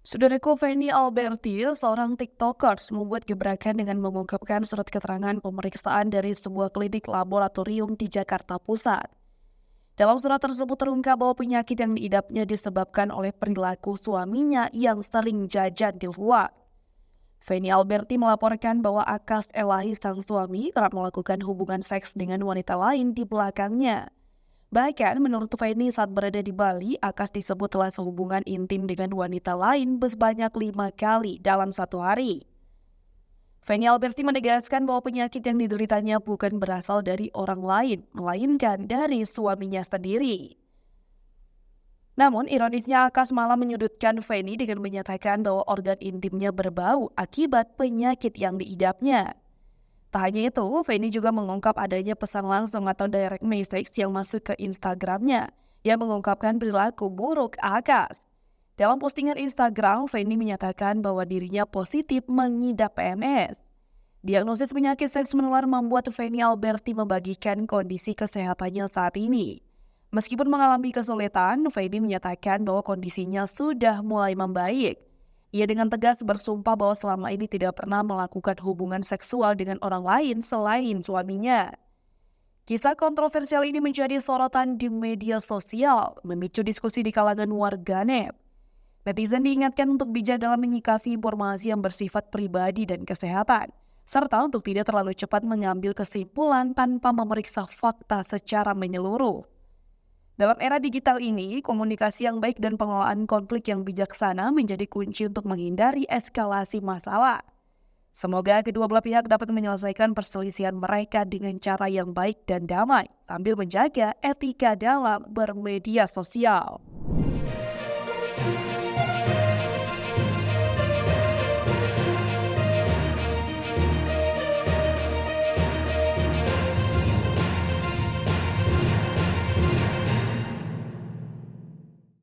Saudaraku Feni Alberti, seorang TikTokers, membuat gebrakan dengan mengungkapkan surat keterangan pemeriksaan dari sebuah klinik laboratorium di Jakarta Pusat. Dalam surat tersebut terungkap bahwa penyakit yang diidapnya disebabkan oleh perilaku suaminya yang sering jajan di luar. Feni Alberti melaporkan bahwa Akas Elahi sang suami kerap melakukan hubungan seks dengan wanita lain di belakangnya. Bahkan menurut Feni saat berada di Bali, Akas disebut telah sehubungan intim dengan wanita lain sebanyak 5 kali dalam satu hari. Feni Alberti menegaskan bahwa penyakit yang dideritanya bukan berasal dari orang lain, melainkan dari suaminya sendiri. Namun ironisnya Akas malah menyudutkan Feni dengan menyatakan bahwa organ intimnya berbau akibat penyakit yang diidapnya. Tak hanya itu, Feni juga mengungkap adanya pesan langsung atau direct message yang masuk ke Instagramnya yang mengungkapkan perilaku buruk Akas. Dalam postingan Instagram, Feni menyatakan bahwa dirinya positif mengidap PMS. Diagnosis penyakit seks menular membuat Feni Alberti membagikan kondisi kesehatannya saat ini. Meskipun mengalami kesulitan, Feni menyatakan bahwa kondisinya sudah mulai membaik. Ia dengan tegas bersumpah bahwa selama ini tidak pernah melakukan hubungan seksual dengan orang lain selain suaminya. Kisah kontroversial ini menjadi sorotan di media sosial, memicu diskusi di kalangan warganet. Netizen diingatkan untuk bijak dalam menyikapi informasi yang bersifat pribadi dan kesehatan, serta untuk tidak terlalu cepat mengambil kesimpulan tanpa memeriksa fakta secara menyeluruh. Dalam era digital ini, komunikasi yang baik dan pengelolaan konflik yang bijaksana menjadi kunci untuk menghindari eskalasi masalah. Semoga kedua belah pihak dapat menyelesaikan perselisihan mereka dengan cara yang baik dan damai, sambil menjaga etika dalam bermedia sosial.